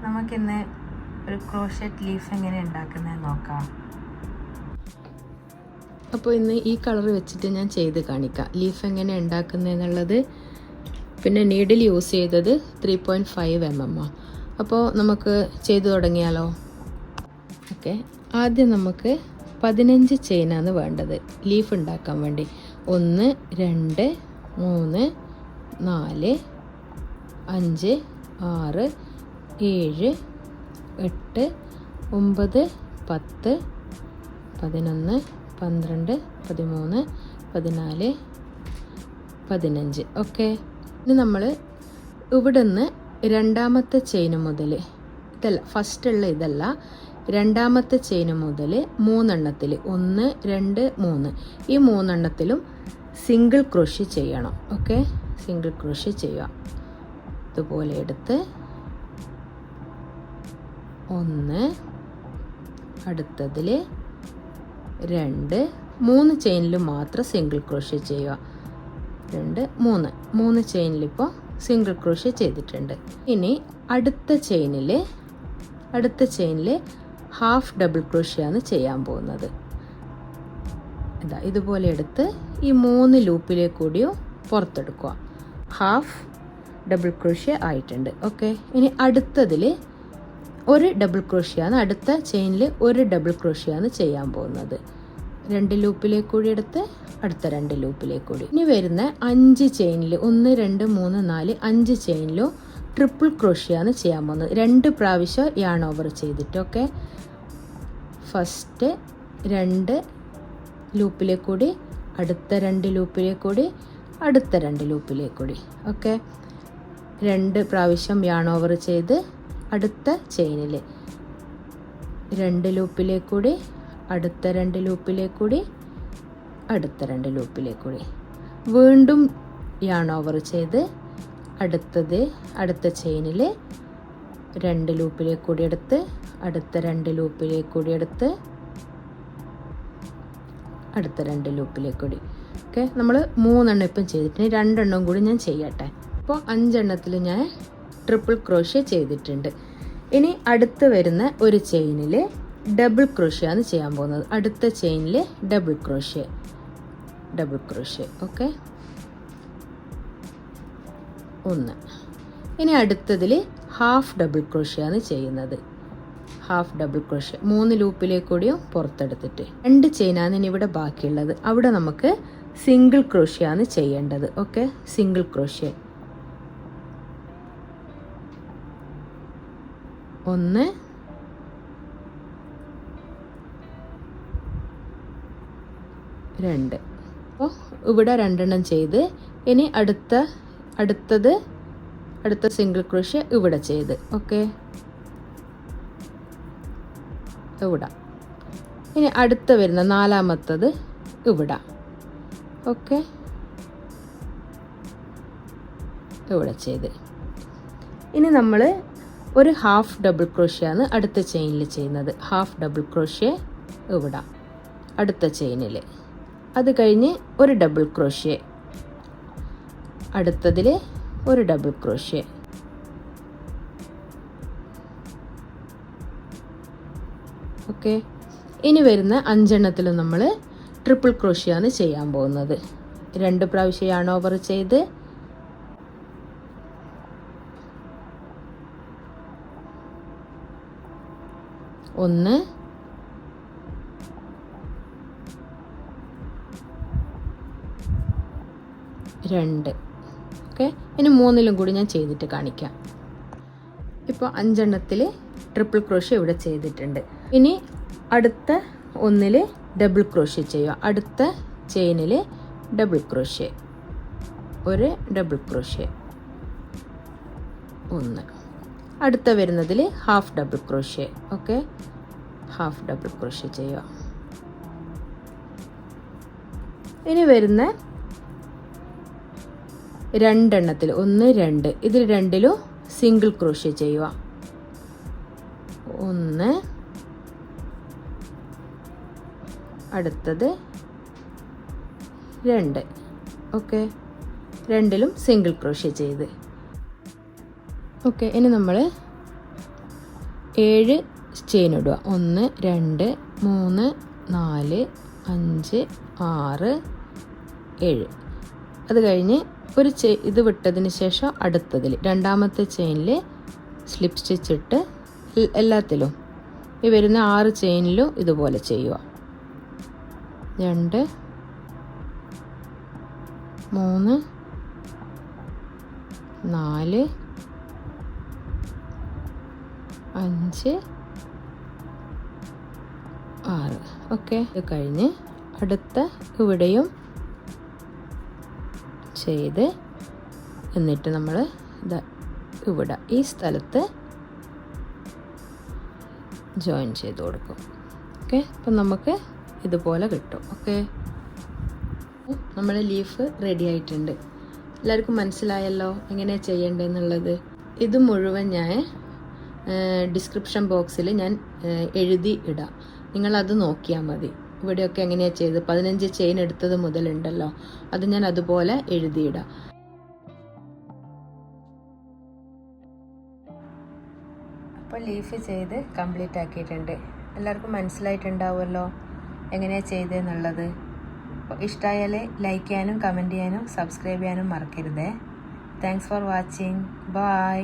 നമുക്കിന്ന് ഒരു crochet leaf എങ്ങനെ ഉണ്ടാക്കുന്നത് നോക്കാം. അപ്പോൾ ഇന്ന് ഈ കളർ വെച്ചിട്ട് ഞാൻ ചെയ്ത് കാണിക്കാം ലീഫ് എങ്ങനെ ഉണ്ടാക്കുന്നതെന്നുള്ളത്. പിന്നെ നീഡിൽ യൂസ് ചെയ്തത് 3.5 mm. അപ്പോൾ നമുക്ക് ചെയ്തു തുടങ്ങിയാലോ? ഓക്കെ, ആദ്യം നമുക്ക് 15 ചെയിനാണ് വേണ്ടത് ലീഫ് ഉണ്ടാക്കാൻ വേണ്ടി. 1 2 3 4 5 6 7 8 9 10 11 12 13 14 15. ഓക്കെ, ഇനി നമ്മൾ ഇവിടെ നിന്ന് രണ്ടാമത്തെ ചെയിന് മുതൽ, ഇതല്ല ഫസ്റ്റുള്ള ഇതല്ല, രണ്ടാമത്തെ ചെയിന് മുതൽ 3 എണ്ണത്തിൽ 1 2 3 ഈ 3 എണ്ണത്തിലും സിംഗിൾ ക്രോഷി ചെയ്യണം. ഓക്കെ, സിംഗിൾ ക്രോഷി ചെയ്യുക. ഇതുപോലെ എടുത്ത് 1, അടുത്തതിൽ 2, 3 ചെയിനിൽ മാത്രം സിംഗിൾ ക്രോഷി ചെയ്യുക. 2 3 ചെയിനിലിപ്പോൾ സിംഗിൾ ക്രോഷി ചെയ്തിട്ടുണ്ട്. ഇനി അടുത്ത ചെയിനിൽ ഹാഫ് ഡബിൾ ക്രോഷിയാണ് ചെയ്യാൻ പോകുന്നത്. ഇതാ ഇതുപോലെ എടുത്ത് ഈ 3 ലൂപ്പിലെ കൂടിയും പുറത്തെടുക്കുക. ഹാഫ് ഡബിൾ ക്രോഷി ആയിട്ടുണ്ട്. ഓക്കെ, ഇനി അടുത്തതിൽ ഒരു ഡബിൾ ക്രോഷിയാണ്, അടുത്ത ചെയിനിൽ ഒരു ഡബിൾ ക്രോഷിയാണ് ചെയ്യാൻ പോകുന്നത്. 2 ലൂപ്പിലെ കൂടി എടുത്ത് അടുത്ത 2 ലൂപ്പിലെ കൂടി. ഇനി വരുന്ന 5 ചെയിനിൽ 1 2 3 4 5 ചെയിനിലും ട്രിപ്പിൾ ക്രോഷിയാണ് ചെയ്യാൻ പോകുന്നത്. 2 പ്രാവശ്യം യാൺ ഓവർ ചെയ്തിട്ട്. ഓക്കെ, ഫസ്റ്റ് 2 ലൂപ്പിലെ കൂടി, അടുത്ത 2 ലൂപ്പിലെ കൂടി, അടുത്ത 2 ലൂപ്പിലെ കൂടി. ഓക്കെ, 2 പ്രാവശ്യം യാൺ ഓവർ ചെയ്ത് അടുത്ത ചെയിനിൽ 2 ലൂപ്പിലെ കൂടി, അടുത്ത 2 ലൂപ്പിലെ കൂടി, അടുത്ത 2 ലൂപ്പിലെ കൂടി, വീണ്ടും യാൺ ഓവർ ചെയ്ത് അടുത്ത ചെയിനിൽ 2 ലൂപ്പിലെ കൂടി എടുത്ത് അടുത്ത 2 ലൂപ്പിലെ കൂടി എടുത്ത് അടുത്ത 2 ലൂപ്പിലെ കൂടി. ഓക്കെ, നമ്മൾ 3 എണ്ണം ഇപ്പം ചെയ്തിട്ടുണ്ട്. 2 എണ്ണം കൂടി ഞാൻ ചെയ്യട്ടെ. ഇപ്പോൾ 5 എണ്ണത്തിൽ ഞാൻ ട്രിപ്പിൾ ക്രോഷ്യ ചെയ്തിട്ടുണ്ട്. ഇനി അടുത്ത് വരുന്ന ഒരു ചെയിനിൽ ഡബിൾ ക്രോഷ്യയാണ് ചെയ്യാൻ പോകുന്നത്. അടുത്ത ചെയിനിൽ ഡബിൾ ക്രോഷ്യ. ഓക്കെ, 1. ഇനി അടുത്തതിൽ ഹാഫ് ഡബിൾ ക്രോഷ്യയാണ് ചെയ്യുന്നത്. ഹാഫ് ഡബിൾ ക്രോഷ്യ 3 ലൂപ്പിലെ കൂടിയും പുറത്തെടുത്തിട്ട് 2 ചെയിനാണ് ഇനി ഇവിടെ ബാക്കിയുള്ളത്. അവിടെ നമുക്ക് സിംഗിൾ ക്രോഷ്യയാണ് ചെയ്യേണ്ടത്. Okay, single crochet 1 2. അപ്പോൾ ഇവിടെ 2 എണ്ണം ചെയ്ത് ഇനി അടുത്ത സിംഗിൾ ക്രോഷ്യ ഇവിടെ ചെയ്ത്. ഓക്കെ, ഇവിടെ. ഇനി അടുത്ത വരുന്ന 4-മത്തത് ഇവിടെ. ഓക്കെ, ഇവിടെ ചെയ്ത്. ഇനി നമ്മൾ ഒരു ഹാഫ് ഡബിൾ ക്രോഷ്യയാണ് അടുത്ത ചെയിനിൽ ചെയ്യുന്നത്. ഹാഫ് ഡബിൾ ക്രോഷ്യ ഇവിടെ അടുത്ത ചെയിനിൽ. അത് കഴിഞ്ഞ് ഒരു ഡബിൾ ക്രോഷ്യ, അടുത്തതിൽ ഒരു ഡബിൾ ക്രോഷ്യ. ഓക്കെ, ഇനി വരുന്ന 5 എണ്ണത്തിലും നമ്മൾ ട്രിപ്പിൾ ക്രോഷ്യയാണ് ചെയ്യാൻ പോകുന്നത്. 2 പ്രാവശ്യം യാൺ ഓവർ ചെയ്ത് 1 2. ഓക്കെ, ഇനി 3ലും കൂടി ഞാൻ ചെയ്തിട്ട് കാണിക്കാം. ഇപ്പോൾ 5 എണ്ണത്തിൽ ട്രിപ്പിൾ ക്രോഷ്യ ഇവിടെ ചെയ്തിട്ടുണ്ട്. ഇനി അടുത്ത 1ൽ ഡബിൾ ക്രോഷ്യ ചെയ്യുക. അടുത്ത ചെയിനിൽ ഡബിൾ ക്രോഷ്യ, ഒരു ഡബിൾ ക്രോഷ്യ 1. അടുത്ത വരുന്നതിൽ half double crochet. Okay, half double crochet ചെയ്യുക. ഇനി വരുന്ന 2 എണ്ണത്തിൽ 1 2 ഇതിൽ 2ലും സിംഗിൾ ക്രോഷ്യ ചെയ്യുക. 1, അടുത്തത് 2. ഓക്കെ, 2ലും സിംഗിൾ ക്രോഷ്യ ചെയ്ത്. ഓക്കെ, ഇനി നമ്മൾ 7 ചെയിൻ ഇടുക. 1 2 3 4 5 6 7. അത് കഴിഞ്ഞ് ഒരു ഇത് വിട്ടതിന് ശേഷം അടുത്തതിൽ രണ്ടാമത്തെ ചെയിനിൽ സ്ലിപ്പ് സ്റ്റിച്ച് ഇട്ട് എല്ലാത്തിലും ഈ വരുന്ന 6 ചെയിനിലും ഇതുപോലെ ചെയ്യുക. 2 3 4 5 6. ഓക്കെ. ഇത് കഴിഞ്ഞ് അടുത്ത ഇവിടെയും ചെയ്ത് എന്നിട്ട് നമ്മൾ ഇവിടെ ഈ സ്ഥലത്ത് ജോയിൻ ചെയ്ത് കൊടുക്കും. ഓക്കെ. അപ്പം നമുക്ക് ഇതുപോലെ കിട്ടും. ഓക്കെ. നമ്മുടെ ലീഫ് റെഡി ആയിട്ടുണ്ട്. എല്ലാവർക്കും മനസ്സിലായല്ലോ എങ്ങനെയാണ് ചെയ്യേണ്ടതെന്നുള്ളത്. ഇത് മുഴുവൻ ഞാൻ ഡിസ്ക്രിപ്ഷൻ ബോക്സിൽ ഞാൻ എഴുതി ഇടാം. നിങ്ങളത് നോക്കിയാൽ മതി. ഇവിടെയൊക്കെ എങ്ങനെയാണ് ചെയ്തത്, 15 ചെയിൻ എടുത്തത് മുതലുണ്ടല്ലോ, അത് ഞാൻ അതുപോലെ എഴുതിയിടാം. അപ്പോൾ ലീഫ് ചെയ്ത് കംപ്ലീറ്റ് ആക്കിയിട്ടുണ്ട്. എല്ലാവർക്കും മനസ്സിലായിട്ടുണ്ടാവുമല്ലോ എങ്ങനെയാണ് ചെയ്തതെന്നുള്ളത്. അപ്പോൾ ഇഷ്ടമായാൽ ലൈക്ക് ചെയ്യാനും കമൻറ്റ് ചെയ്യാനും സബ്സ്ക്രൈബ് ചെയ്യാനും മറക്കരുതേ. Thanks for watching. ബൈ.